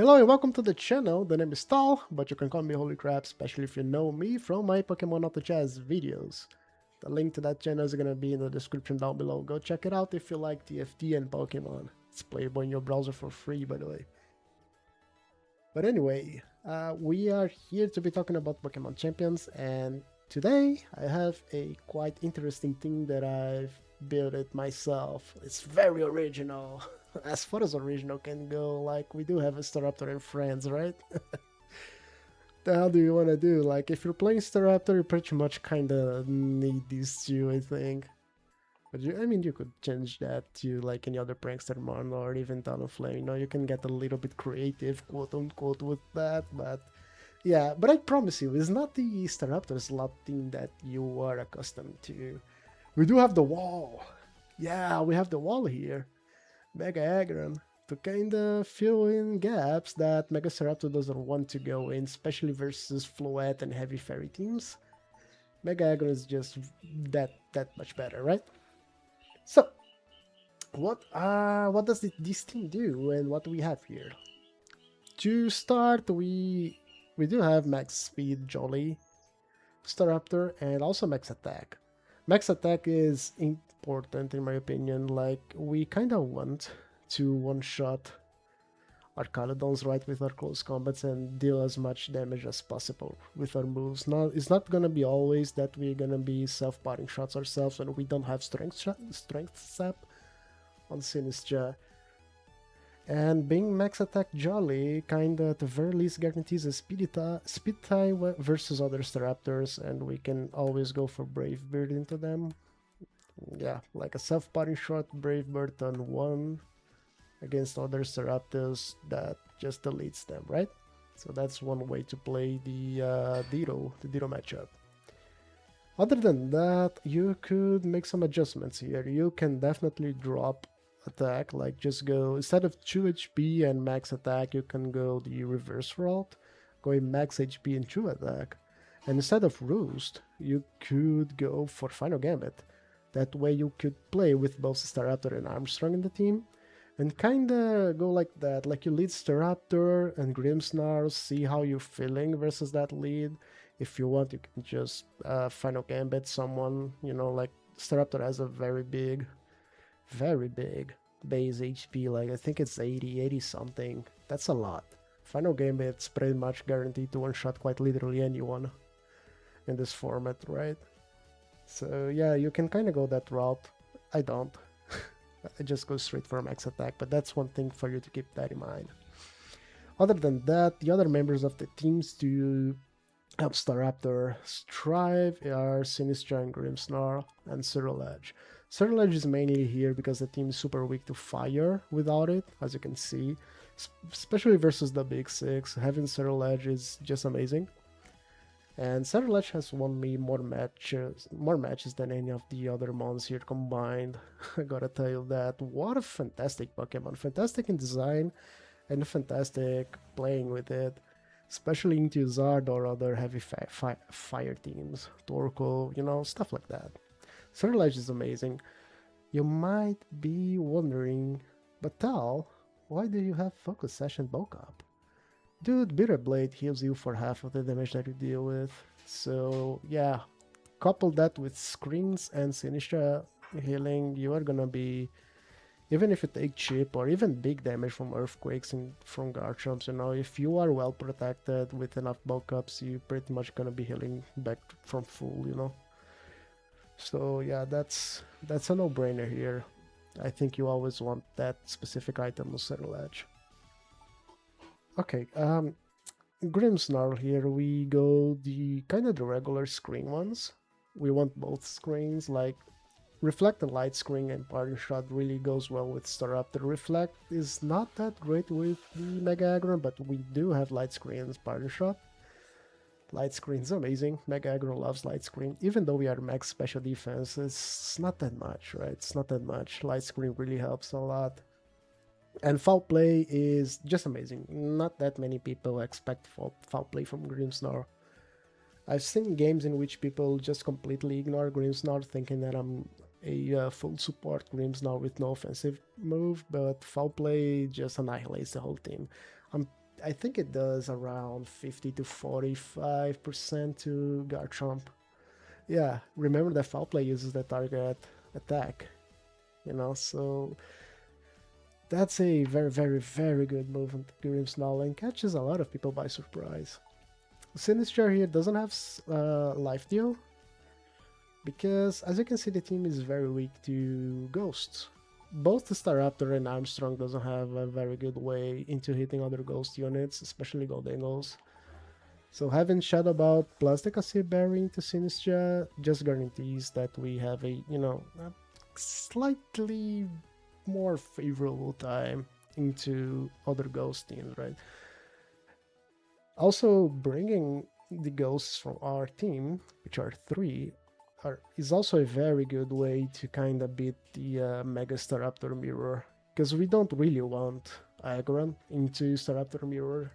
Hello and welcome to the channel. The name is Tal, but you can call me Holy Crap, especially if you know me from my Pokemon Auto Chess videos. The link to that channel is gonna be in the description down below. Go check it out if you like TFT and Pokemon. It's playable in your browser for free, by the way. But anyway, we are here to be talking about Pokemon Champions, and today I have a quite interesting thing that I've built it myself. It's very original. As far as original can go, like we do have a Staraptor and friends, right? The hell do you want to do? Like, if you're playing Staraptor, you pretty much kind of need these two, I think. But I mean, you could change that to like any other prankster mon or even Talonflame. You know, you can get a little bit creative, quote unquote, with that. But yeah, but I promise you, it's not the Staraptor slot team that you are accustomed to. We do have the wall. Yeah, we have the wall here. Mega Aggron to kind of fill in gaps that Mega Staraptor doesn't want to go in, especially versus Floette and Heavy Fairy teams. Mega Aggron is just that much better, right? So, what does this team do, and what do we have here? To start, we do have Max Speed Jolly, Staraptor, and also Max Attack. Max Attack is important in my opinion. Like, we kind of want to one-shot our Caledons right with our close combats and deal as much damage as possible with our moves. Now, it's not gonna be always that we're gonna be self-parting shots ourselves when we don't have strength sap on Sinistra. And being max attack Jolly kinda at the very least guarantees a speed tie versus other Staraptors, and we can always go for Brave Bird into them. Yeah, like a self-parting shot, Brave Bird on 1 against other Staraptors that just deletes them, right? So that's one way to play the Ditto matchup. Other than that, you could make some adjustments here. You can definitely drop attack, like just go, instead of 2 HP and max attack, you can go the reverse route, going max HP and 2 attack. And instead of Roost, you could go for Final Gambit. That way you could play with both Staraptor and Armstrong in the team, and kinda go like that, like you lead Staraptor and Grimmsnarl, see how you're feeling versus that lead. If you want, you can just Final Gambit someone, you know, like Staraptor has a very big base HP, like I think it's 80 something. That's a lot. Final Gambit's pretty much guaranteed to one-shot quite literally anyone in this format, right? So yeah, you can kind of go that route. I don't. I just go straight for max attack, but that's one thing for you to keep that in mind. Other than that, the other members of the teams to help Staraptor strive are Sinistra and Grimmsnarl and Cerulege. Cerulege is mainly here because the team is super weak to fire without it, as you can see, especially versus the Big Six. Having Cerulege is just amazing. And Cerulege has won me more matches than any of the other mons here combined. I gotta tell you that. What a fantastic Pokemon. Fantastic in design and fantastic playing with it. Especially into Zard or other heavy fire teams. Torkoal, you know, stuff like that. Cerulege is amazing. You might be wondering, but Tal, why do you have Focus Session bulk up? Dude, Bitter Blade heals you for half of the damage that you deal with. So yeah, couple that with Screens and Sinistra healing, you are gonna be, even if you take chip or even big damage from Earthquakes and from Garchomps, you know, if you are well protected with enough bulk ups, you pretty much gonna be healing back from full, you know. So yeah, that's a no-brainer here. I think you always want that specific item on Cerulege. Okay, Grimmsnarl here, we go the kind of the regular screen ones. We want both screens, like Reflect and Light Screen and Parting Shot really goes well with Staraptor. Reflect is not that great with the Mega Aggron, but we do have Light Screen and Parting Shot. Light Screen's amazing. Mega Aggron loves Light Screen. Even though we are max special defense, it's not that much, right? It's not that much. Light Screen really helps a lot. And foul play is just amazing. Not that many people expect foul play from Grimmsnarl. I've seen games in which people just completely ignore Grimmsnarl, thinking that I'm a full support Grimmsnarl with no offensive move, but foul play just annihilates the whole team. I think it does around 50 to 45% to Garchomp. Yeah, remember that foul play uses the target attack, you know, so that's a very, very, very good move on Grimmsnarl and catches a lot of people by surprise. Sinistcha here doesn't have life deal, because as you can see the team is very weak to ghosts. Both the Staraptor and Armstrong doesn't have a very good way into hitting other ghost units, especially Goldengles. So having Shadow Ball plus the Cassette Berry into Sinistcha just guarantees that we have a, you know, a slightly more favorable time into other ghost teams, right? Also, bringing the ghosts from our team, which are 3, is also a very good way to kind of beat the Mega Staraptor Mirror, because we don't really want Aggron into Staraptor Mirror,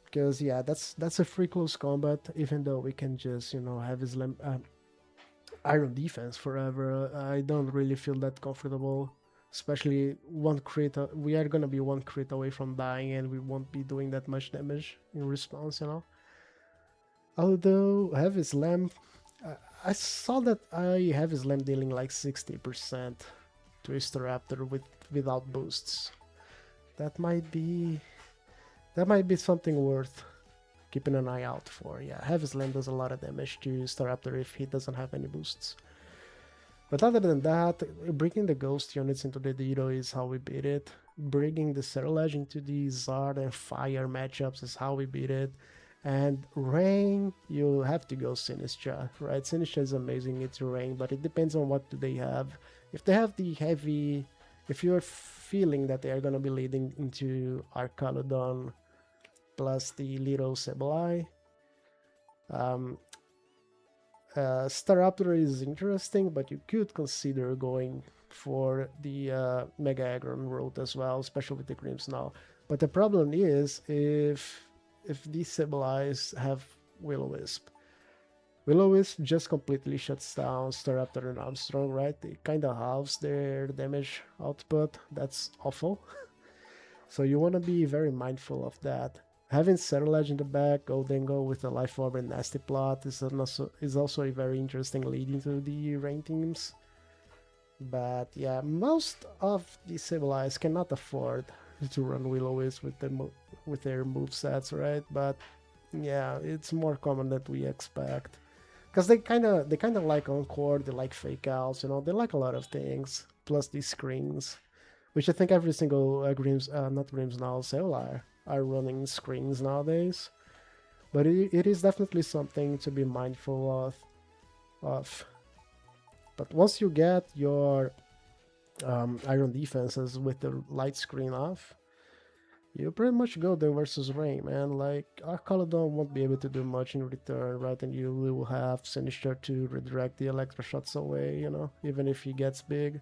because yeah, that's a free close combat, even though we can just, you know, have his Iron Defense forever. I don't really feel that comfortable, especially one crit. We are gonna be one crit away from dying, and we won't be doing that much damage in response, you know. Although Heavy Slam, I saw that Heavy Slam dealing like 60% to a Staraptor without boosts. That might be something worth keeping an eye out for. Yeah, Heavy Slam does a lot of damage to Staraptor if he doesn't have any boosts. But other than that, bringing the ghost units into the Ditto is how we beat it. Bringing the Cerulege into the Zard and Fire matchups is how we beat it. And Rain, you have to go Sinistcha, right? Sinistcha is amazing into Rain, but it depends on what do they have. If they have the heavy, if you're feeling that they are going to be leading into Arcaludon plus the little Sableye, Staraptor is interesting, but you could consider going for the Mega Aggron route as well, especially with the Grimmsnarl. But the problem is if these Sableyes have Will-O-Wisp. Will-O-Wisp just completely shuts down Staraptor and Armstrong, right? It kind of halves their damage output. That's awful. So you want to be very mindful of that. Having Cerulege in the back, Goldengo with a Life Orb and Nasty Plot is also a very interesting lead into the Rain teams. But yeah, most of the Sableyes cannot afford to run Will-O-Wisp with their movesets, right? But yeah, it's more common than we expect. Because they kind of like Encore, they like Fake Outs, you know, they like a lot of things. Plus these screens, which I think every single Sableye are running screens nowadays. But it is definitely something to be mindful of. But once you get your Iron defenses with the light screen off, you pretty much go there versus Rain, man. Like, Arcaludon won't be able to do much in return, right? And you will have Sinistcha to redirect the Electro Shots away, you know, even if he gets big.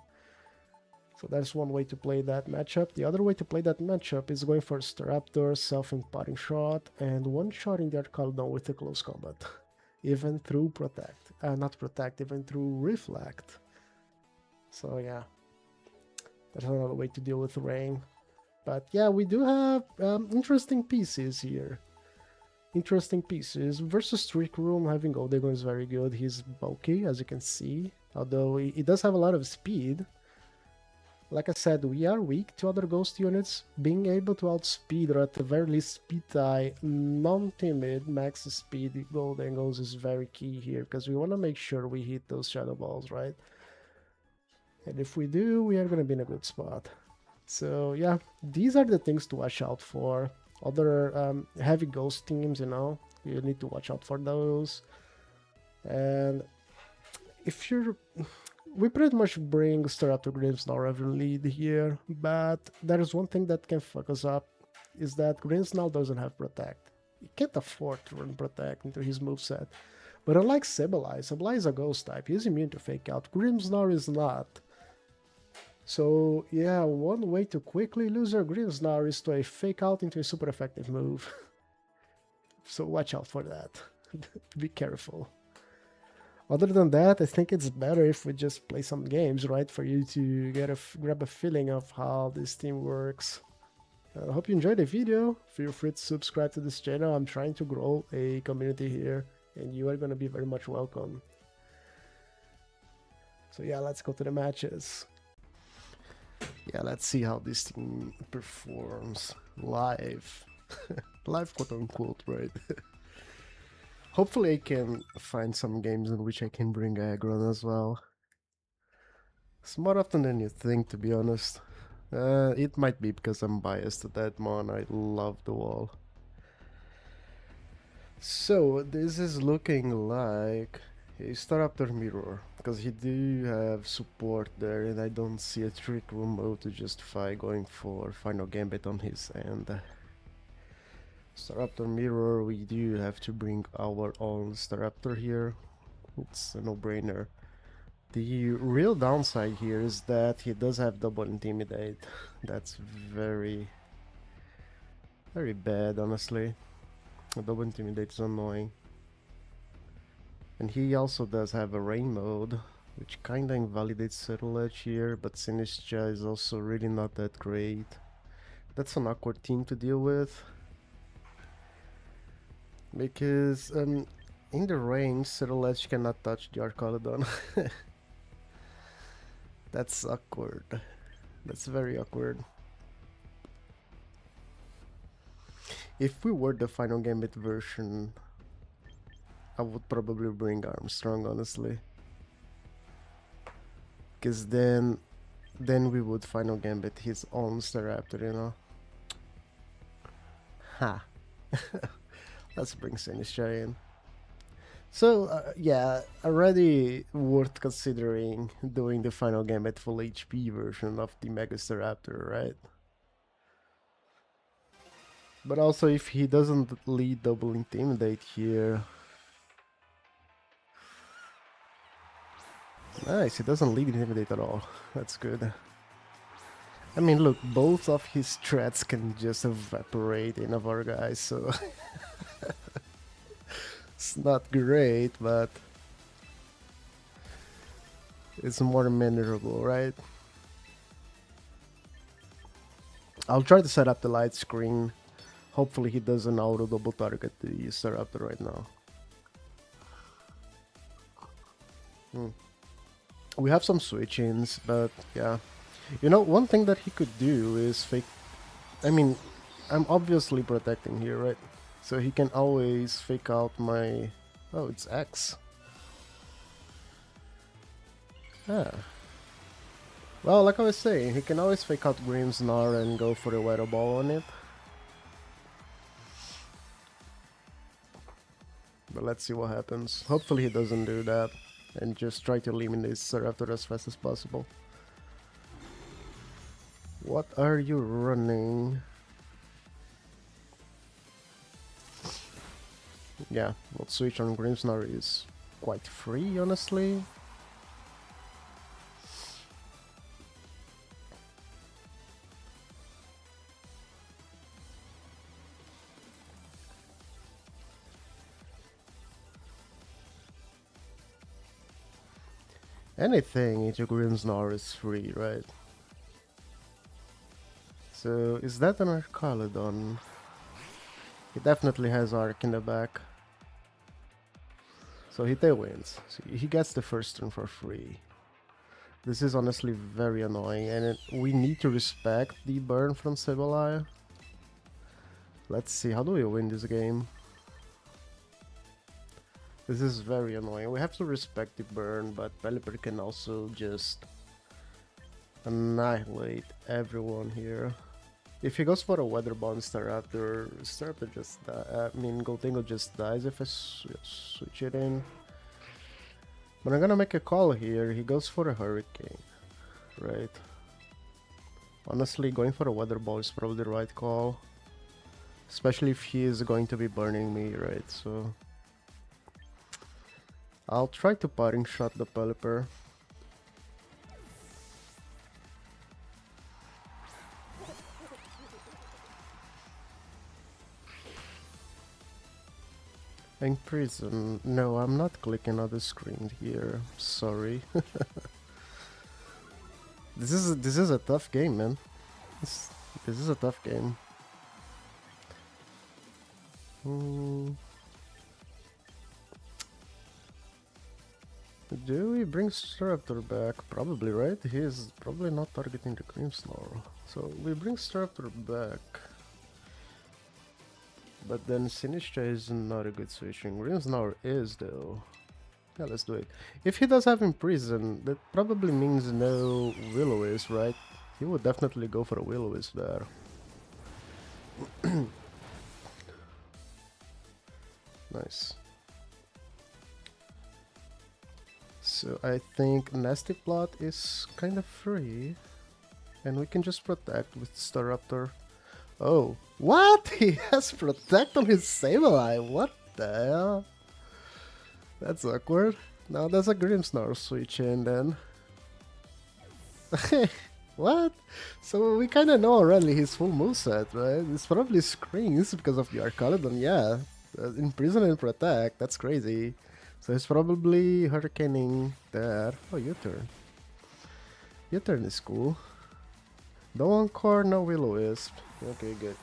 So that's one way to play that matchup. The other way to play that matchup is going for Staraptor, self-impotting shot, and one shot in the Arcaludon with a close combat. Even through Protect. Not Protect, even through Reflect. So yeah, that's another way to deal with Rain. But yeah, we do have interesting pieces here. Interesting pieces. Versus Trick Room, having Goldengo is very good. He's bulky, as you can see. Although he does have a lot of speed. Like I said, we are weak to other ghost units. Being able to outspeed, or at the very least speed tie, non-timid, max speed Goldengles is very key here. Because we want to make sure we hit those Shadow Balls, right? And if we do, we are going to be in a good spot. So yeah, these are the things to watch out for. Other heavy ghost teams, you know, you need to watch out for those. And if you're... We pretty much bring Staraptor Grimmsnarl every lead here, but there is one thing that can fuck us up, is that Grimmsnarl doesn't have Protect. He can't afford to run Protect into his moveset. But unlike Sableye, Sableye is a ghost type, he's immune to Fake Out, Grimmsnarl is not. So yeah, one way to quickly lose your Grimmsnarl is to Fake Out into a super effective move. So watch out for that. Be careful. Other than that, I think it's better if we just play some games, right? For you to grab a feeling of how this team works. I hope you enjoyed the video. Feel free to subscribe to this channel. I'm trying to grow a community here, and you are going to be very much welcome. So yeah, let's go to the matches. Yeah, let's see how this team performs live. Live, quote unquote, right? Hopefully I can find some games in which I can bring Aggron as well. It's more often than you think, to be honest. It might be because I'm biased to that mon. I love the wall. So this is looking like a Staraptor mirror, because he do have support there, and I don't see a trick room mode to justify going for final gambit on his end. Staraptor mirror, we do have to bring our own Staraptor here. It's a no-brainer. The real downside here is that he does have double intimidate. That's very bad, honestly. Double intimidate is annoying. And he also does have a rain mode, which kinda invalidates Settle Edge here, but Sinistra is also really not that great. That's an awkward team to deal with. Because in the range, Settle Edge cannot touch the Arcalodon. That's awkward. That's very awkward. If we were the final gambit version, I would probably bring Armstrong, honestly. Because then we would final gambit his own Staraptor, you know? Ha! Let's bring Sinistra in. So, yeah, already worth considering doing the final gambit full HP version of the Mega Staraptor, right? But also, if he doesn't lead double intimidate here... Nice, he doesn't lead intimidate at all. That's good. I mean, look, both of his threats can just evaporate in of our guys, so... It's not great, but... it's more manageable, right? I'll try to set up the light screen. Hopefully he doesn't auto double target the Staraptor right now. We have some switch-ins, but yeah. You know, one thing that he could do is fake... I mean, I'm obviously protecting here, right? So he can always fake out my... Oh, it's X. Ah. Well, like I was saying, he can always fake out Grimmsnarl and go for a Weather Ball on it. But let's see what happens. Hopefully he doesn't do that and just try to eliminate Staraptor as fast as possible. What are you running? Yeah, well, switch on Grimmsnarl is quite free, honestly. Anything into Grimmsnarl is free, right? So, is that an Arcalodon? He definitely has Arc in the back. So he wins. So he gets the first turn for free. This is honestly very annoying, and we need to respect the burn from Sableye. Let's see, how do we win this game? This is very annoying. We have to respect the burn, but Pelipper can also just annihilate everyone here. If he goes for a Weather Ball Staraptor just I mean, Goldingo just dies if I switch it in. But I'm gonna make a call here. He goes for a Hurricane, right? Honestly, going for a Weather Ball is probably the right call. Especially if he is going to be burning me, right? So I'll try to parting shot the Pelipper. Imprison. No, I'm not clicking on the screen here. Sorry. This is a tough game, man. This is a tough game. Do we bring Staraptor back? Probably, right? He is probably not targeting the Grimmsnarl. So we bring Staraptor back. But then Sinistcha is not a good switching. Grimmsnarl is though. Yeah, let's do it. If he does have Imprison, that probably means no Will-O-Wisp, right? He would definitely go for a Will-O-Wisp there. Nice. So I think Nasty Plot is kind of free. And we can just protect with Staraptor. Oh, what? He has Protect on his Sableye. What the hell? That's awkward. Now there's a Grimmsnarl switch in then. What? So we kind of know already his full moveset, right? It's probably Screens because of the Arcaludon, yeah. Imprison and Protect, that's crazy. So he's probably Hurricaning there. Oh, U-turn. U-turn is cool. No Encore, no Will-O-Wisp. Okay, good.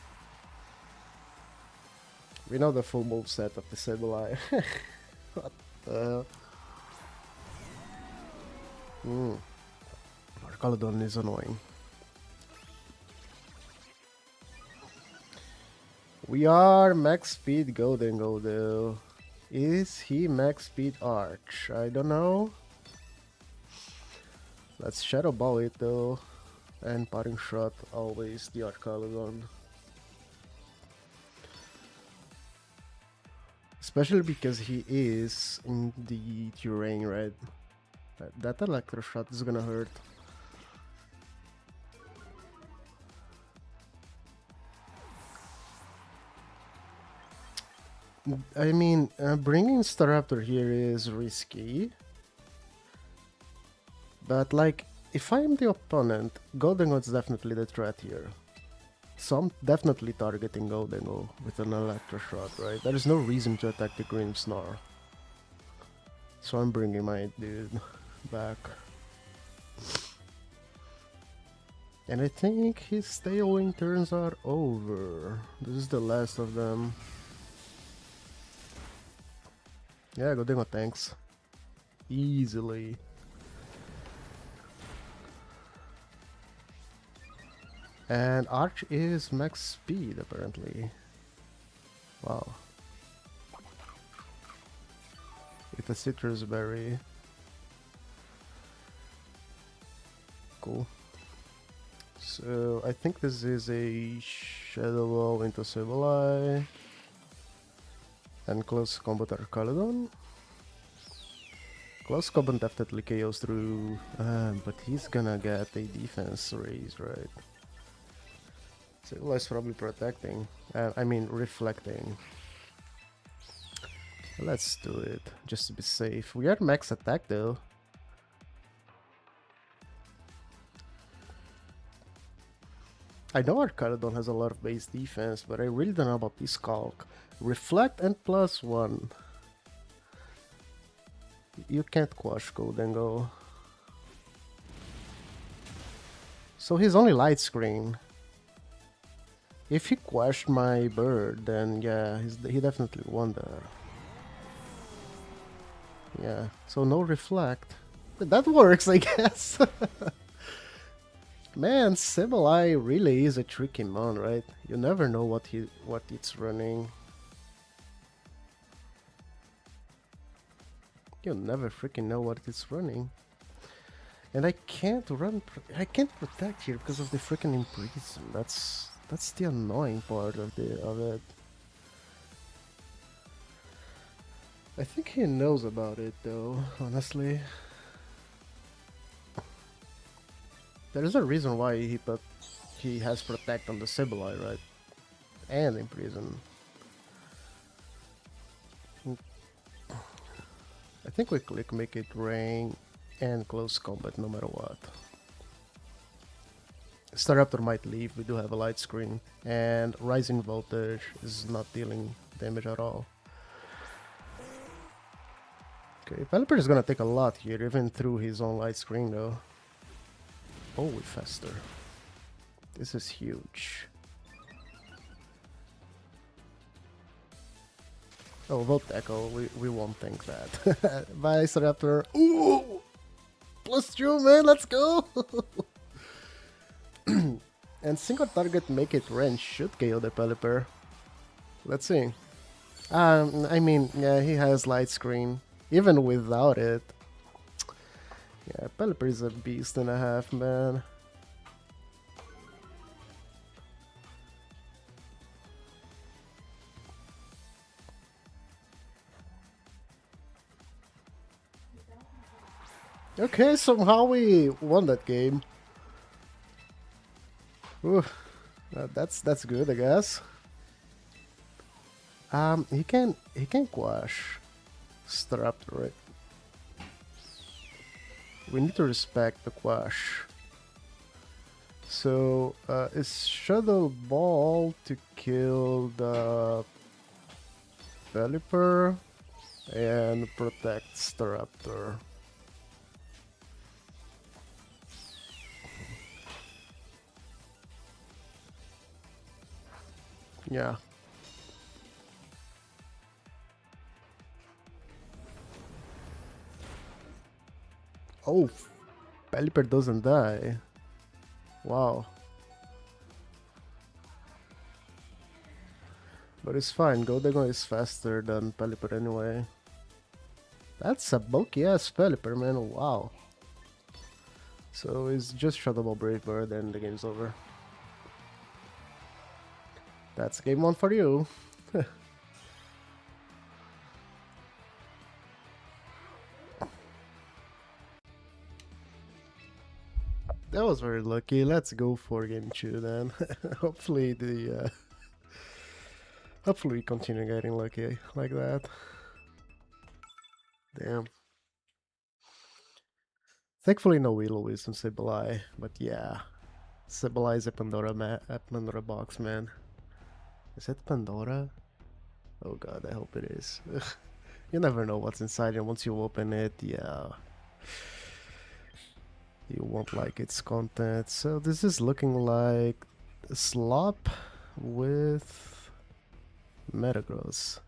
We know the full moveset of the Sableye. What the hell? Arcaludon is annoying. We are max speed Goldengo though. Is he max speed Arch? I don't know. Let's Shadow Ball it though. And Parting Shot always the Arcaludon. Especially because he is in the terrain, right? That Electro Shot is gonna hurt. I mean, bringing Staraptor here is risky. But like, if I'm the opponent, Goldengo is definitely the threat here. So I'm definitely targeting Goldengo with an Electro Shot, right? There is no reason to attack the Grimmsnarl. So I'm bringing my dude back. And I think his Tailwind turns are over. This is the last of them. Yeah, Goldengo tanks. Easily. And Arch is max speed, apparently. Wow. With a Citrus Berry. Cool. So, I think this is a Shadow Ball into Sableye. And Close Combat Arcaludon. Close Combat definitely KOs through, but he's gonna get a defense raise, right? Sableye's probably protecting. I mean, reflecting. Let's do it, just to be safe. We are max attack though. I know Arcaludon has a lot of base defense, but I really don't know about this Calc. Reflect and +1. You can't quash Goldengo. So he's only Light Screen. If he quashed my bird, then yeah, he definitely won there. Yeah, so no Reflect. But that works, I guess. Man, Sableye really is a tricky mon, right? You never know what it's running. You never freaking know what it's running. And I can't protect here because of the freaking Imprison. That's the annoying part of it. I think he knows about it though, honestly. There is a reason why he has Protect on the Sableye, right? And Imprison. I think we click make it rain and close combat no matter what. Staraptor might leave, we do have a light screen, and Rising Voltage is not dealing damage at all. Okay, Pelipper is gonna take a lot here, even through his own light screen though. Oh, we faster. This is huge. Oh, vote tackle. We won't think that. Bye, Staraptor. Ooh! +2, man. Let's go! And single target make it range should KO the Pelipper. Let's see. I mean, yeah, he has light screen. Even without it. Yeah, Pelipper is a beast and a half, man. Okay, somehow we won that game. Ooh, that's good, I guess. He can quash Staraptor, right? We need to respect the quash. So is Shadow Ball to kill the Pelipper and protect Staraptor. Yeah. Oh, Pelipper doesn't die. Wow. But it's fine, Godagon is faster than Pelipper anyway. That's a bulky ass Pelipper, man, wow. So it's just Shadow Ball Brave Bird and the game's over. That's game 1 for you. That was very lucky. Let's go for game 2 then. Hopefully hopefully we continue getting lucky like that. Damn. Thankfully no Wheel Wisdom Sableye, but yeah. Sableye is a Pandora box, man. Is it Pandora? Oh god, I hope it is. You never know what's inside, and once you open it, yeah, you won't like its content. So this is looking like a slop with Metagross.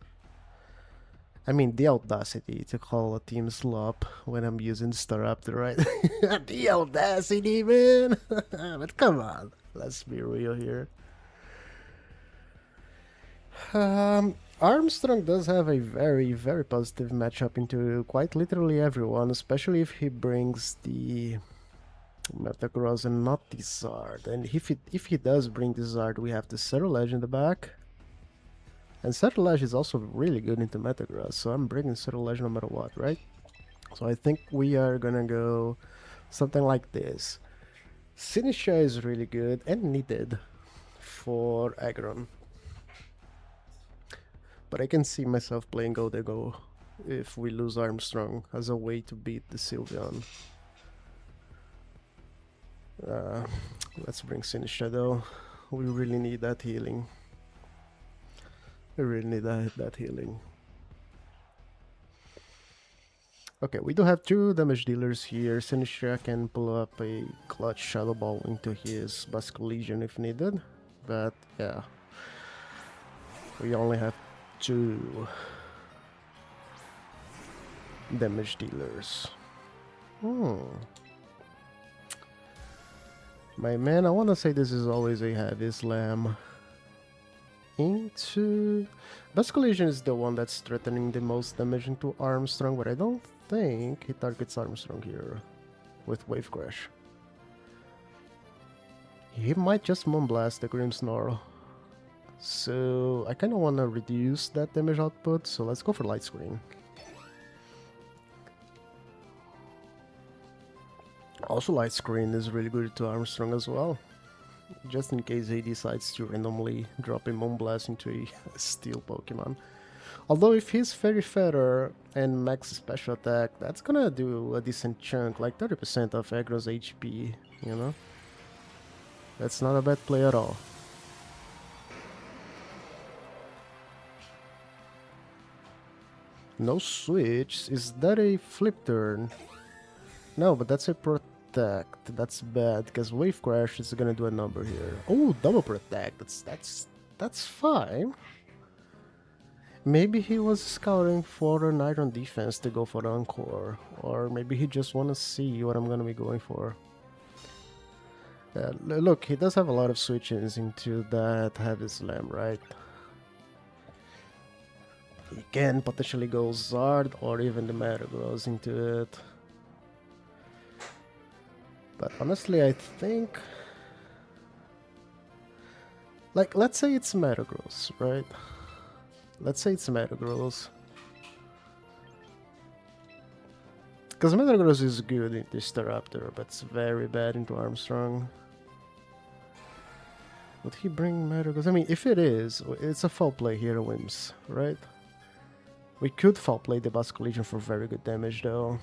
I mean, the audacity to call a team slop when I'm using Staraptor, right? The audacity, man! But come on, let's be real here. Armstrong does have a very, very positive matchup into quite literally everyone, especially if he brings the Metagross and not the Zard. And if he does bring the Zard, we have the Cerulege in the back. And Cerulege is also really good into Metagross, so I'm bringing Cerulege no matter what, right? So I think we are gonna go something like this. Sinistra is really good and needed for Aggron. But I can see myself playing Go if we lose Armstrong as a way to beat the Sylveon. Let's bring Sinistra though. We really need that healing. We really need that healing. Okay, we do have 2 damage dealers here. Sinistra can pull up a clutch Shadow Ball into his Basque Legion if needed. But yeah, we only have 2 damage dealers. My man, I want to say this is always a heavy slam. Into... Basque Legion is the one that's threatening the most damage into Armstrong, but I don't think he targets Armstrong here with Wave Crash. He might just Moonblast the Grimmsnarl. So I kind of want to reduce that damage output, so let's go for Light Screen. Also, Light Screen is really good to Armstrong as well, just in case he decides to randomly drop a Moonblast into a Steel Pokemon. Although if he's Fairy Feather and max special attack, that's gonna do a decent chunk, like 30% of Aggron's HP, you know? That's not a bad play at all. No switch. Is that a flip turn? No, but that's a protect. That's bad because wave crash is gonna do a number here. Oh, double protect. That's fine. Maybe he was scouting for an iron defense to go for the encore, or maybe he just wanna see what I'm gonna be going for. Look, he does have a lot of switches into that heavy slam, right? He can potentially go Zard or even the Metagross into it. But honestly, I think... Like, let's say it's Metagross, right? Let's say it's Metagross. Because Metagross is good into Staraptor, but it's very bad into Armstrong. Would he bring Metagross? I mean, if it is, it's a foul play here, Wims, right? We could foul play the Basque Legion for very good damage, though.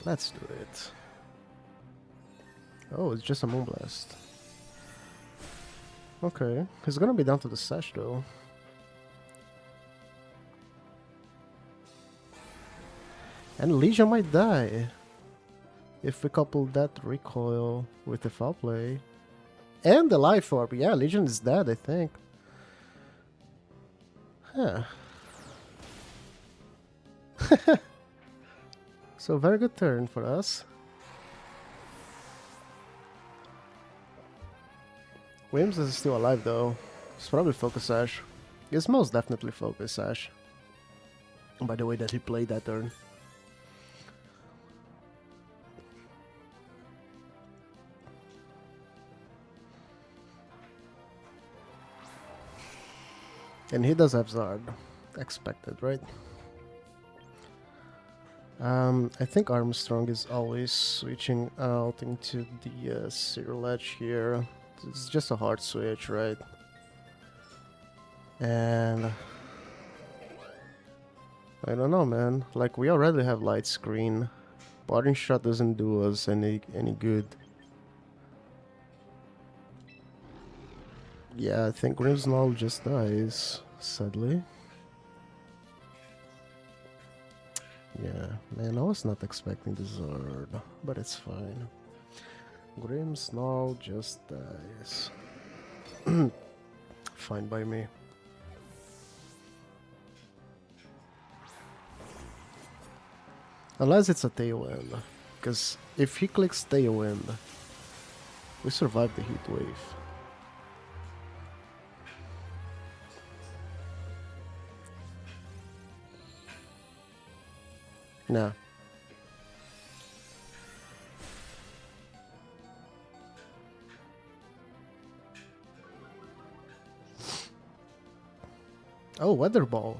Let's do it. Oh, it's just a Moonblast. Okay, he's gonna be down to the Sash, though. And Legion might die if we couple that recoil with the foul play. And the Life Orb. Yeah, Legion is dead, I think. Huh. So very good turn for us. Wims is still alive though. It's probably Focus Sash. It's most definitely Focus Sash. By the way that he played that turn. And he does have Zard. Expected, right? I think Armstrong is always switching out into the Zero Ledge here. It's just a hard switch, right? And I don't know, man. Like, we already have Light Screen. Parting Shot doesn't do us any good. Yeah, I think Grimmsnarl just dies, sadly. Yeah, man, I was not expecting the Zard, but it's fine. Grimmsnarl just dies. Fine by me. Unless it's a Tailwind, because if he clicks Tailwind, we survive the Heat Wave. Nah. Oh, Weather Ball.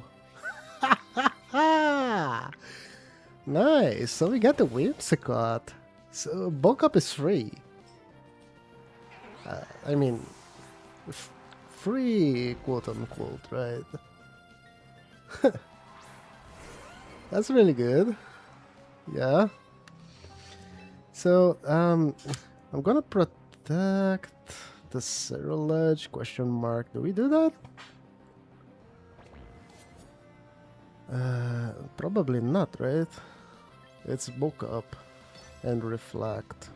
Nice. So we got the Whimsicott. So bulk up is free. I mean, free, quote unquote, right? That's really good. Yeah. So, I'm gonna protect the Zero Ledge, question mark. Do we do that? Probably not, right? It's bulk up and reflect.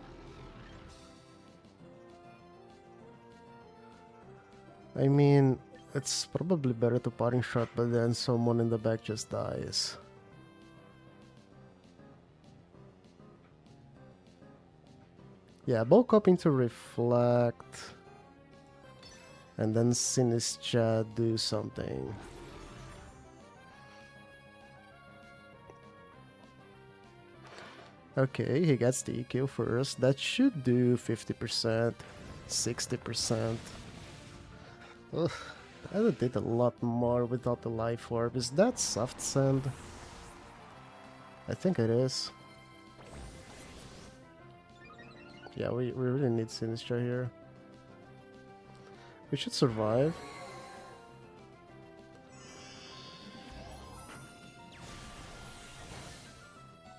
I mean, it's probably better to Parting Shot, but then someone in the back just dies. Yeah, bulk up into reflect. And then Sinistra do something. Okay, he gets the EQ first. That should do 50%, 60%. Ugh, I did a lot more without the Life Orb. Is that Soft Sand? I think it is. Yeah, we really need Sinistra here. We should survive.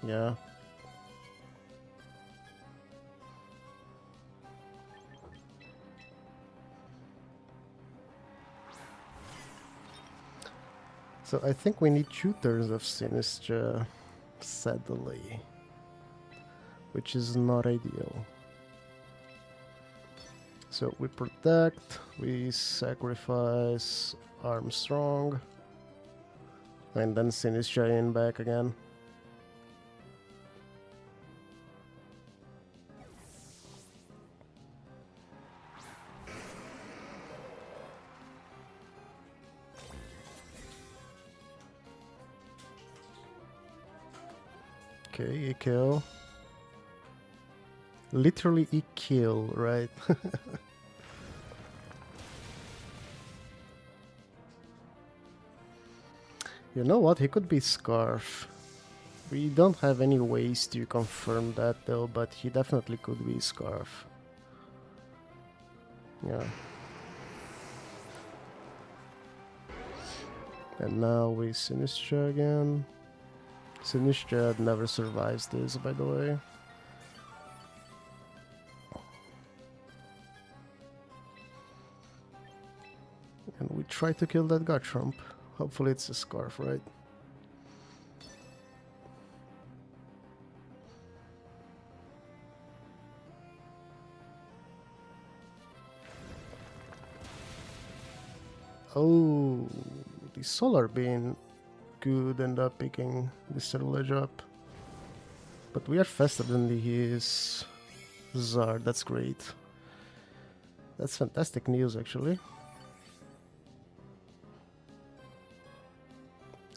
Yeah. So I think we need 2 turns of Sinistra. sadly, which is not ideal. So we protect, we sacrifice Armstrong, and then Sinistcha in back again. Okay, E-kill. Literally E-kill, right? You know what? He could be Scarf. We don't have any ways to confirm that though, but he definitely could be Scarf. Yeah. And now we Sinistcha again. Sinistcha never survives this, by the way. And we try to kill that Garchomp. Hopefully it's a Scarf, right? Oh, the Solar Beam could end up picking the Cerulege up. But we are faster than his Zard, that's great. That's fantastic news, actually.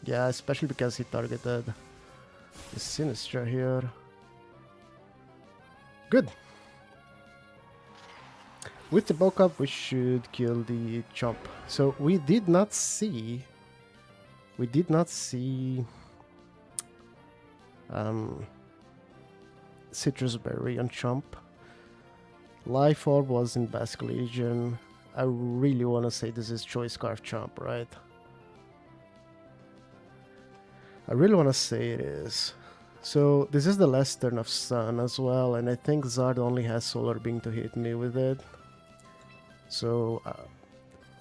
Yeah, especially because he targeted the Sinistcha here. Good. With the bulk up, we should kill the Chomp. So we did not see Citrus Berry on Chomp. Life Orb was in Basque Legion. I really want to say this is Choice Scarf Chomp, right? I really want to say it is. So this is the last turn of Sun as well, and I think Zard only has Solar Beam to hit me with it. So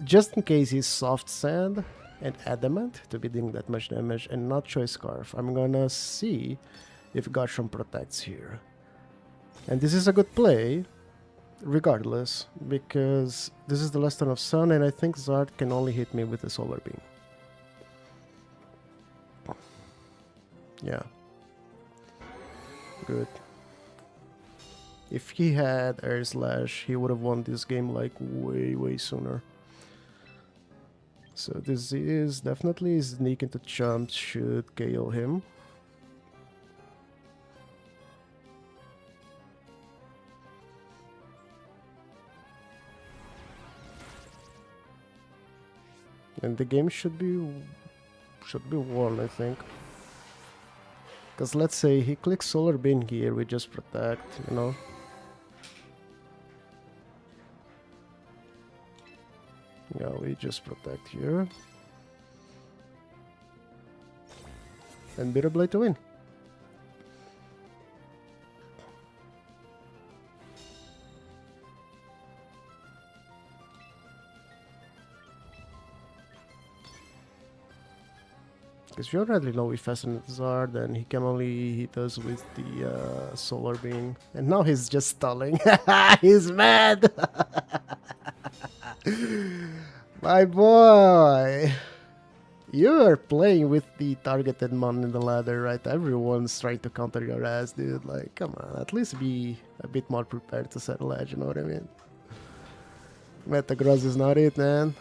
just in case he's Soft Sand and Adamant to be doing that much damage and not Choice Scarf, I'm gonna see if Garchomp protects here. And this is a good play, regardless, because this is the last turn of Sun and I think Zard can only hit me with a Solar Beam. Yeah. Good. If he had Air Slash, he would have won this game like way sooner. So this is definitely sneak into Chomp should KO him. And the game should be won, I think. Because let's say he clicks Solar Beam here, we just protect, you know. Yeah, we just protect here. And Bitter Blade to win. Because we already know we fastened Zard and he can only hit us with the Solar Beam. And now he's just stalling. He's mad! My boy! You are playing with the targeted mon in the ladder, right? Everyone's trying to counter your ass, dude. Like, come on, at least be a bit more prepared to settle edge, you know what I mean? Metagross is not it, man.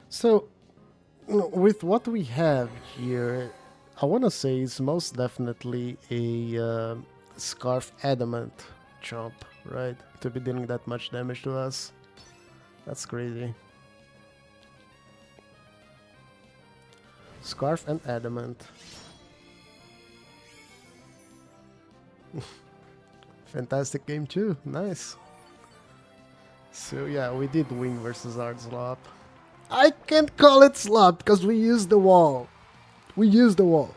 So, with what we have here, I want to say it's most definitely a Scarf Adamant Chomp, right? To be dealing that much damage to us. That's crazy. Scarf and Adamant. Fantastic game too, nice. So yeah, we did win versus Ardslop. I can't call it slop because we used the wall. We used the wall.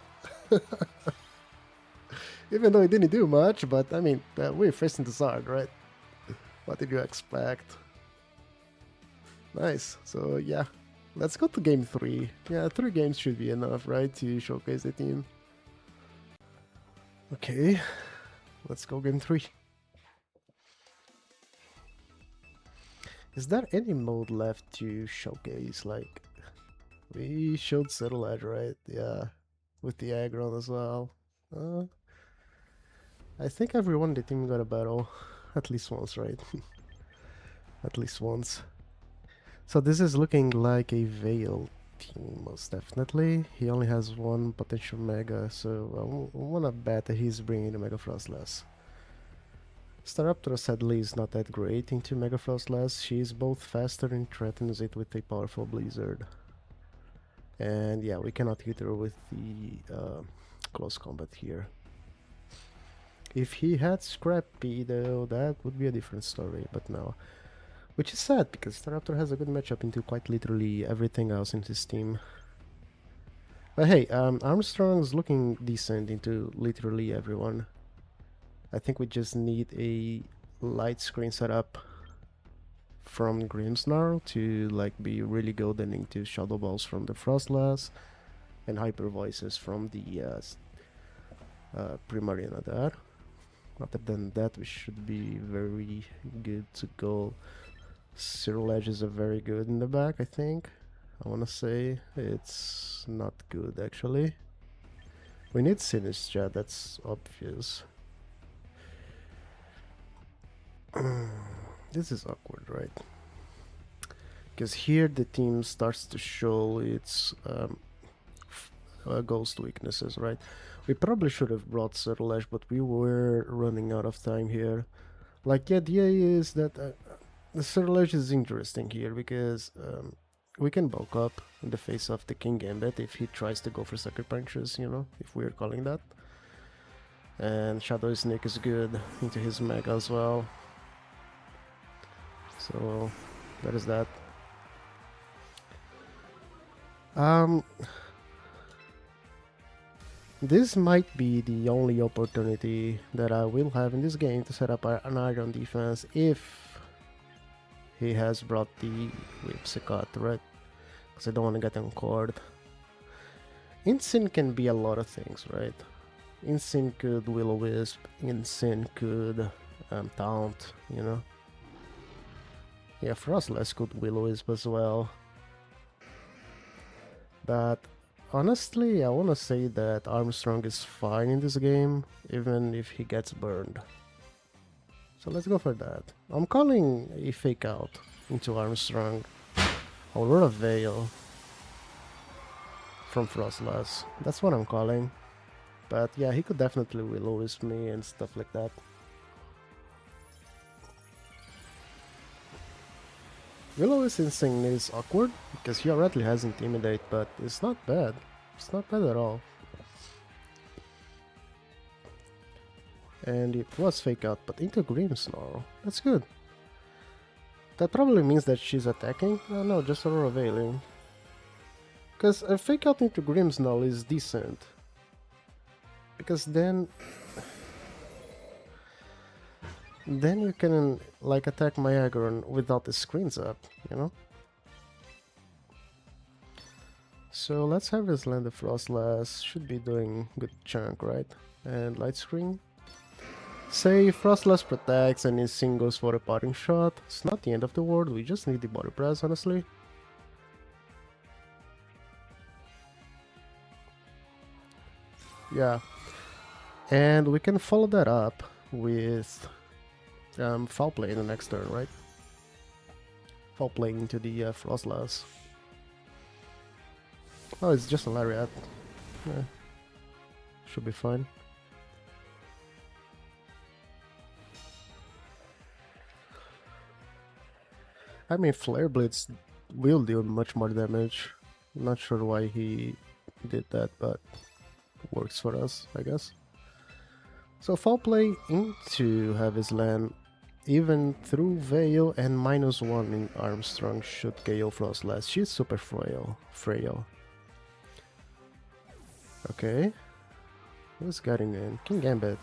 Even though it didn't do much, but I mean, we're facing the Zard, right? What did you expect? Nice. So yeah, Let's go to game 3. Yeah, 3 games should be enough, right, to showcase the team. Okay, let's go game 3. Is there any mode left to showcase? Like, we showed Sableye, right? Yeah, with the Aggron as well. I think everyone in the team got a battle. At least once, right? At least once. So this is looking like a Veil team, most definitely. He only has one potential Mega, so I wanna bet that he's bringing the Mega Froslass. Staraptor sadly is not that great into Mega Froslass. She is both faster and threatens it with a powerful Blizzard. And yeah, we cannot hit her with the close combat here. If he had Scrappy though, that would be a different story, but no. Which is sad, because Staraptor has a good matchup into quite literally everything else in his team. But hey, Armstrong's looking decent into literally everyone. I think we just need a light screen setup from Grimmsnarl to like be really golden into Shadow Balls from the Froslass and Hyper Voices from the Primarina there. Other than that, we should be very good to go. Zero Edges are very good in the back, I think. I wanna say it's not good actually. We need Sinistra, that's obvious. This is awkward, right? Because here the team starts to show its ghost weaknesses, right? We probably should have brought Zero Edge, but we were running out of time here. Like, the idea is that the Zero Edge is interesting here because we can bulk up in the face of the King Gambit if he tries to go for Sucker Punches, you know, if we're calling that. And Shadow Snake is good into his Mega as well. So, that is that. This might be the only opportunity that I will have in this game to set up an Aggron defense if he has brought the Whipsicott, right? Because I don't want to get encored. Insyn can be a lot of things, right? Insyn could Will-O-Wisp, Insyn could Taunt, you know? Yeah, Froslass could Will-O-Wisp as well. But honestly, I want to say that Armstrong is fine in this game, even if he gets burned. So let's go for that. I'm calling a fake out into Armstrong. Aurora Veil from Froslass. That's what I'm calling. But yeah, he could definitely Will-O-Wisp me and stuff like that. Will-O-Wisp Instinct is awkward because he already has Intimidate, but it's not bad. It's not bad at all. And it was fake out, but into Grimmsnarl. That's good. That probably means that she's attacking. No, just Aurora Veiling. Because a fake out into Grimmsnarl is decent. Because then you can like attack my Aggron without the screens up, you know? So let's have this land of Froslass. Should be doing good chunk, right? And light screen. Say Froslass protects and Insyn goes for a parting shot. It's not the end of the world, we just need the body press, honestly. Yeah. And we can follow that up with foul play in the next turn, right? Foul play into the Froslass. Oh, it's just a Lariat. Yeah. Should be fine. I mean, Flare Blitz will deal much more damage. Not sure why he did that, but works for us, I guess. So foul play into have his land, even through Veil and -1 in Armstrong should KO Froslass. She's super frail. Okay. Who's getting in? King Gambit.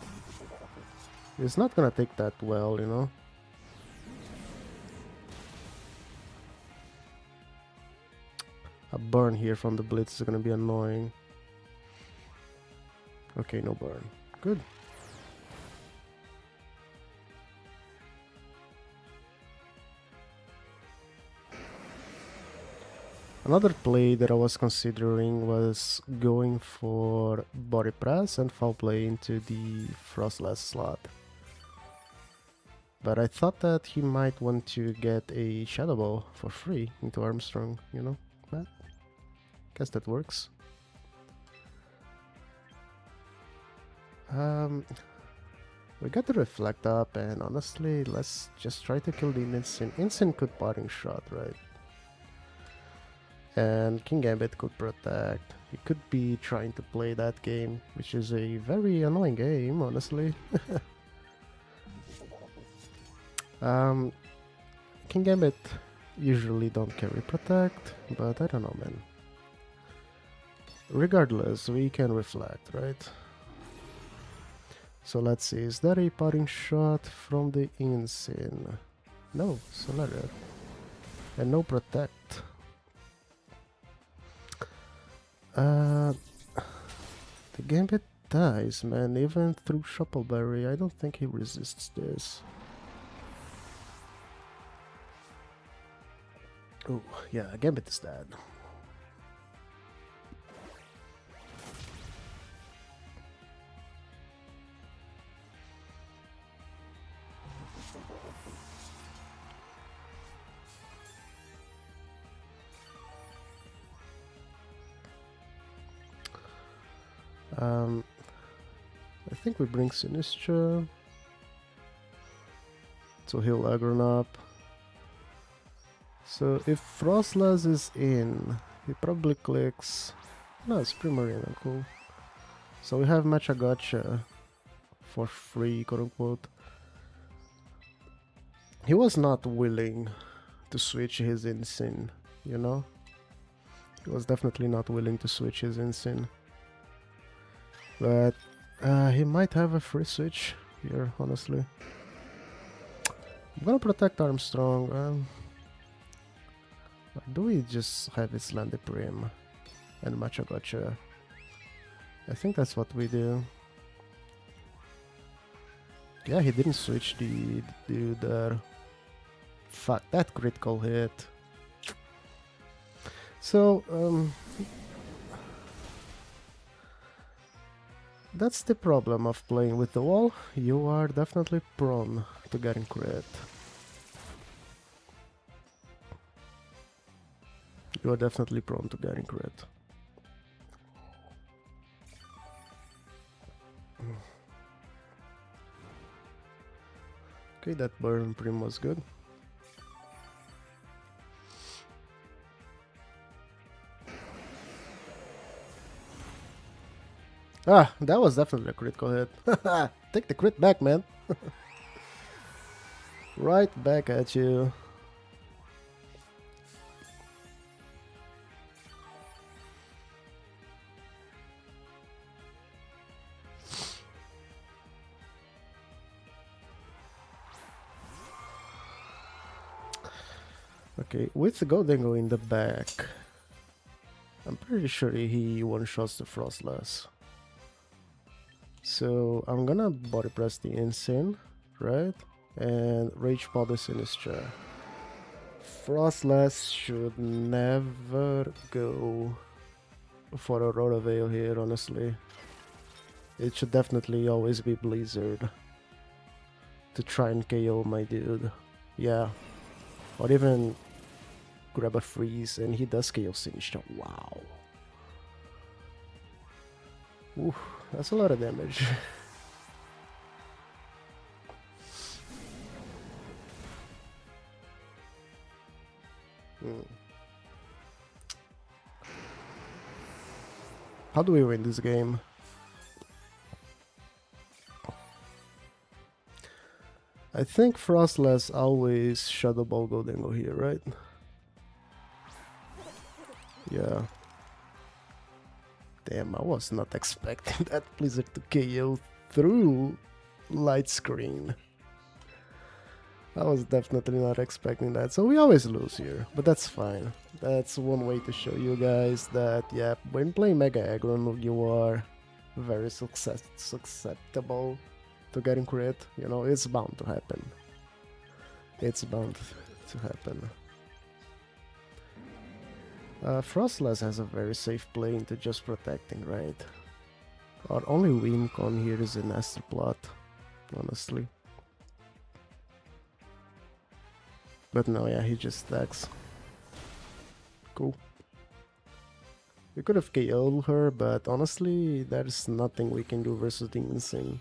It's not gonna take that well, you know. A burn here from the Blitz is gonna be annoying. Okay, no burn. Good. Another play that I was considering was going for body press and foul play into the Froslass slot. But I thought that he might want to get a Shadow Ball for free into Armstrong, you know? But guess that works. We got the Reflect up, and honestly, let's just try to kill the Insane. Insane could parting shot, right? And King Gambit could protect. He could be trying to play that game, which is a very annoying game, honestly. King Gambit usually don't carry protect, but I don't know, man. Regardless, we can reflect, right? So let's see, is that a parting shot from the Insane? No, Solar. And no protect. The Gambit dies, man, even through Shuffleberry. I don't think he resists this. Oh, yeah, Gambit is dead. I think we bring Sinistra to heal Aggron up. So if Froslass is in, he probably clicks. No, it's Primarina, cool. So we have Matcha Gotcha for free, quote unquote. He was not willing to switch his Insane, you know? He was definitely not willing to switch his Insane. But he might have a free switch here, honestly. I'm gonna protect Armstrong. Do we just have it land the Prim and Matcha Gotcha? I think that's what we do. Yeah, he didn't switch the dude there. Fuck, that critical hit. So, that's the problem of playing with the wall. You are definitely prone to getting crit. You are definitely prone to getting crit. Okay, that burn Prim was good. Ah, that was definitely a critical hit. Take the crit back, man. Right back at you. Okay, with the Goldengo in the back, I'm pretty sure he one-shots the Froslass. So I'm gonna body press the Insane, right? And Rage Pod the Sinistra. Froslass should never go for a Roto Veil here, honestly. It should definitely always be Blizzard to try and KO my dude. Yeah. Or even grab a freeze, and he does KO Sinistra. Wow. Oof, that's a lot of damage. How do we win this game? I think Froslass always Shadow Ball Goldengo here, right? Yeah. Damn, I was not expecting that Blizzard to KO through light screen. I was definitely not expecting that. So we always lose here, but that's fine. That's one way to show you guys that, yeah, when playing Mega Aggron, you are very susceptible to getting crit. You know, it's bound to happen. It's bound to happen. Froslass has a very safe play into just protecting, right? Our only win con here is an Astral Plot, honestly. But no, yeah, he just stacks. Cool. We could have KO'd her, but honestly, there's nothing we can do versus the Insane.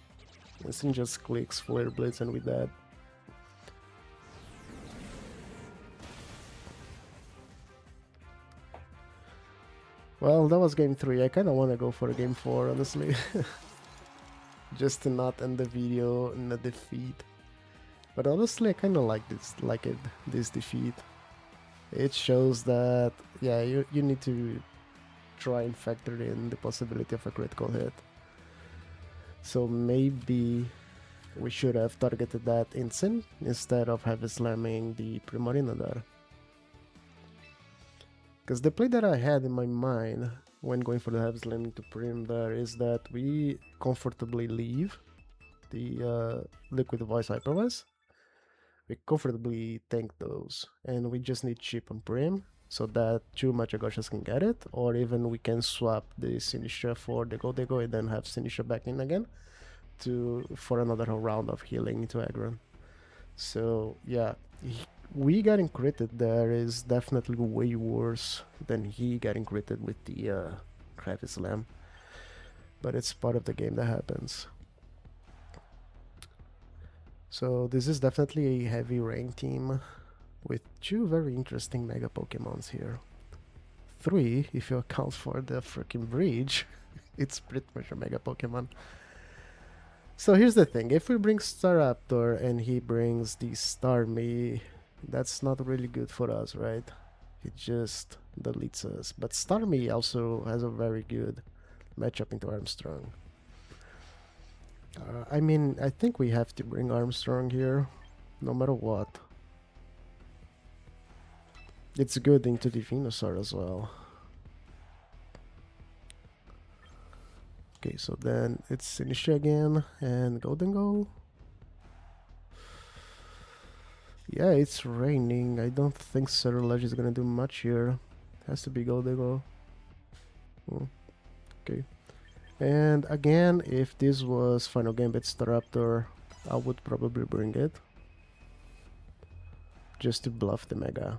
Insane just clicks Flare Blitz and we dead. Well, that was game 3. I kinda wanna go for a game 4, honestly. Just to not end the video in a defeat. But honestly, I kinda like this defeat. It shows that, yeah, you need to try and factor in the possibility of a critical hit. So maybe we should have targeted that Insane instead of heavy slamming the Primarina there. Because the play that I had in my mind when going for the heavy slamming to Prim there is that we comfortably leave the Liquid Voice Hyper Voice. We comfortably tank those, and we just need chip on Prim so that 2 Machagoshas can get it, or even we can swap the Sinistra for the Goldego and then have Sinistra back in again for another round of healing into Aggron. So yeah, we getting critted there is definitely way worse than he getting critted with the Heavy Slam, but it's part of the game that happens. So this is definitely a heavy rain team with 2 very interesting Mega Pokemons here. 3 if you account for the freaking bridge. It's pretty much a Mega Pokemon. So here's the thing, if we bring Staraptor and he brings the Starmie, that's not really good for us, right? It just deletes us. But Starmie also has a very good matchup into Armstrong. I mean, I think we have to bring Armstrong here, no matter what. It's good into the Venusaur as well. Okay, so then it's Sinistra again, and Golden Go. Yeah, it's raining. I don't think Cerulege is gonna do much here. Has to be Golden Go. Okay. And again, if this was Final Gambit Staraptor, I would probably bring it. Just to bluff the Mega.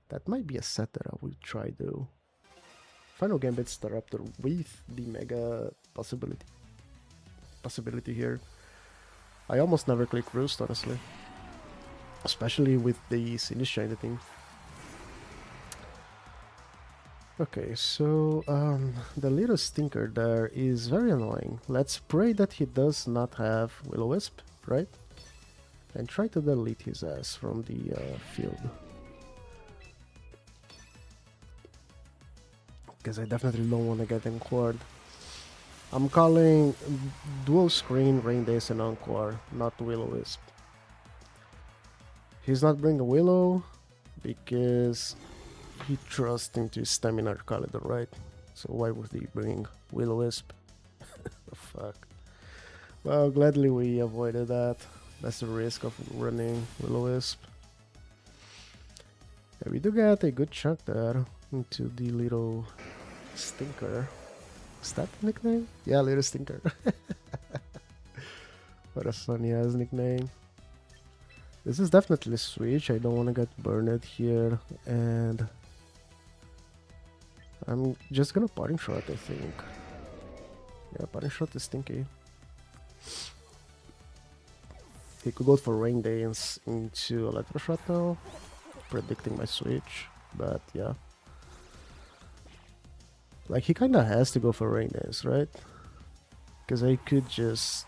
That might be a set that I will try though. Final Gambit Staraptor with the Mega possibility here. I almost never click Roost, honestly. Especially with the Sinistra in the team. Okay, so the little stinker there is very annoying. Let's pray that he does not have Will-O-Wisp, right? And try to delete his ass from the field. Because I definitely don't want to get Encored. I'm calling dual screen Rain Dance and Encore, not Will-O-Wisp. He's not bringing Willow because he trusts into Stamina Calendar, right? So why would he bring Will-O-Wisp? Fuck. Well, gladly we avoided that. That's the risk of running Will-O-Wisp. Yeah, we do get a good chunk there into the little stinker. Is that the nickname? Yeah, little stinker. What a funny ass nickname. This is definitely a switch. I don't want to get burned here, and I'm just gonna Parting Shot, I think. Yeah, Parting Shot is stinky. He could go for Rain Dance into Electro Shot now, predicting my switch, but yeah. Like, he kinda has to go for Rain Dance, right? Because I could just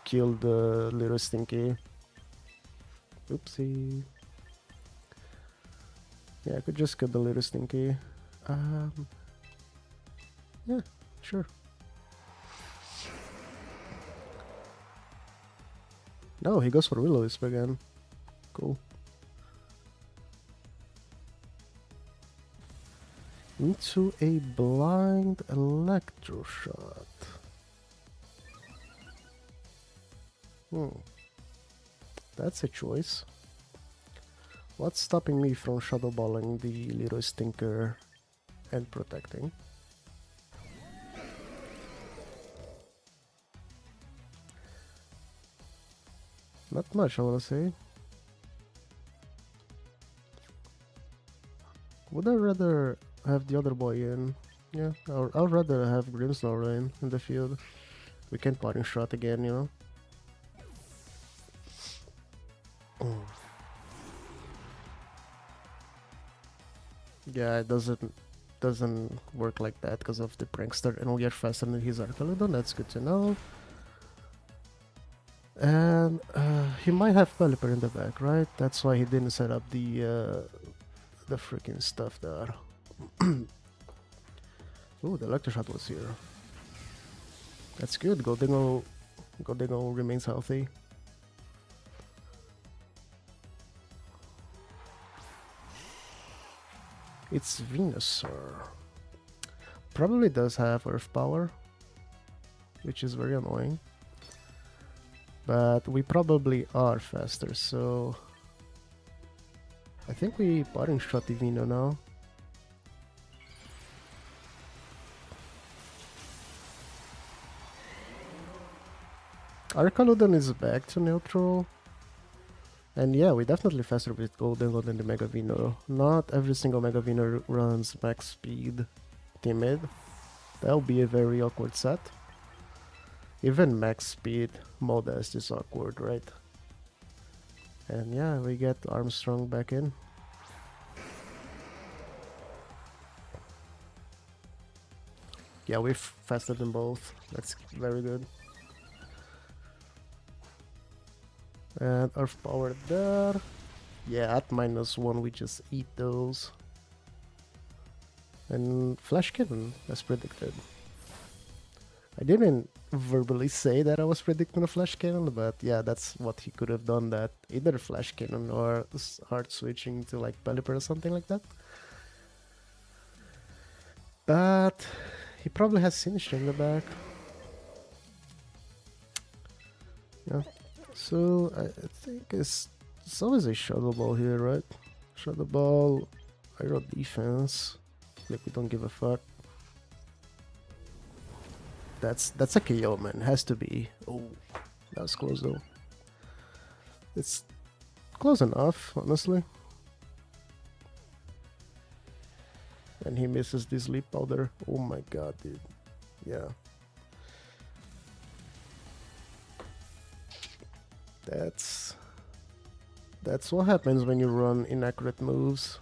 kill the little stinky. Oopsie. Yeah, I could just kill the little stinky. Yeah, sure. No, he goes for Will-O-Wisp again. Cool. Into a blind Electroshot. That's a choice. What's stopping me from Shadow Balling the Leroy Stinker and protecting? Not much, I wanna say. Would I rather have the other boy in? Yeah, I'd rather have Grimmsnarl in the field. We can parting shot again, you know? Yeah, it doesn't work like that because of the prankster, and we are faster than his Archaludon. That's good to know. And he might have Pelipper in the back, right? That's why he didn't set up the freaking stuff there. Ooh, the Electroshot was here. That's good. Goldingo remains healthy. It's Venusaur. Probably does have Earth Power, which is very annoying. But we probably are faster, so I think we parting shot the Veno now. Archaludon is back to neutral. And yeah, we're definitely faster with Goldingo than the Mega Veno. Not every single Mega Veno runs max speed timid. That'll be a very awkward set. Even max speed Modest is awkward, right? And yeah, we get Armstrong back in. Yeah, we're faster than both. That's very good. And Earth Power there. Yeah, at -1 we just eat those. And Flash Cannon, as predicted. I didn't verbally say that I was predicting a Flash Cannon, but yeah, that's what he could have done, that either Flash Cannon or hard switching to like Pelipper or something like that. But he probably has Sinister in the back. Yeah. So I think it's always a Shadow Ball here, right? Shadow Ball, Aero Defense. Like we don't give a fuck. That's a KO, man. Has to be. Oh, that was close though. It's close enough, honestly. And he misses this Leap Powder. Oh my god, dude. Yeah. That's what happens when you run inaccurate moves.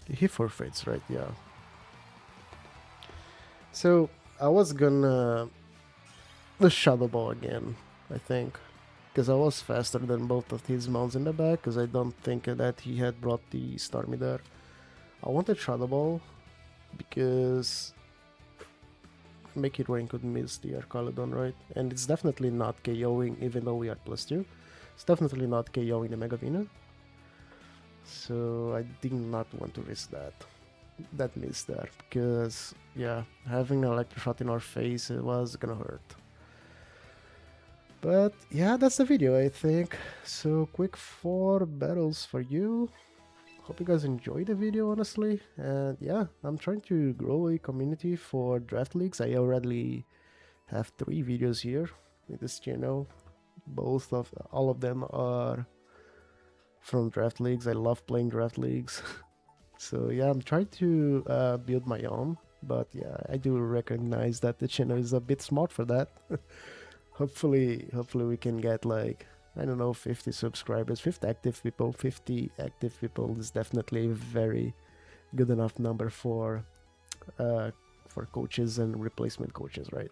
He forfeits, right? Yeah. So I was gonna the Shadow Ball again, I think, because I was faster than both of his mounts in the back, because I don't think that he had brought the Starmie there. I wanted Shadow Ball because Make It Rain could miss the Archaludon, right? And it's definitely not KOing, even though we are +2. It's definitely not KOing the Mega Veno. So I did not want to risk that miss there, because yeah, having an Electroshot in our face, it was gonna hurt. But yeah, that's the video, I think. So quick 4 battles for you. Hope you guys enjoyed the video, honestly. And yeah, I'm trying to grow a community for draft leagues. I already have 3 videos here in this channel. All of them are from draft leagues. I love playing draft leagues. So yeah, I'm trying to build my own. But yeah, I do recognize that the channel is a bit smart for that. Hopefully we can get like, I don't know, 50 subscribers, 50 active people. 50 active people is definitely a very good enough number for coaches and replacement coaches, right?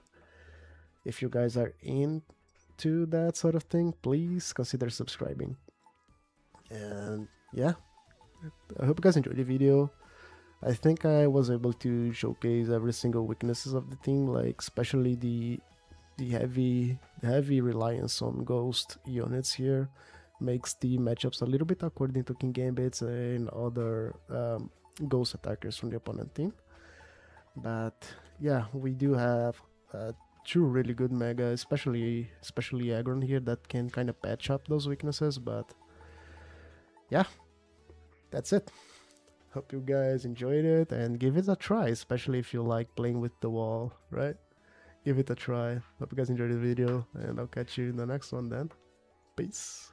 If you guys are into that sort of thing, please consider subscribing. And yeah, I hope you guys enjoyed the video. I think I was able to showcase every single weaknesses of the team, like especially the heavy reliance on ghost units here makes the matchups a little bit awkward into King Gambits and other ghost attackers from the opponent team. But yeah, we do have two really good mega, especially Aggron here, that can kind of patch up those weaknesses. But yeah, that's it. Hope you guys enjoyed it and give it a try, especially if you like playing with the wall, right? Give it a try. Hope you guys enjoyed the video, and I'll catch you in the next one then. Peace.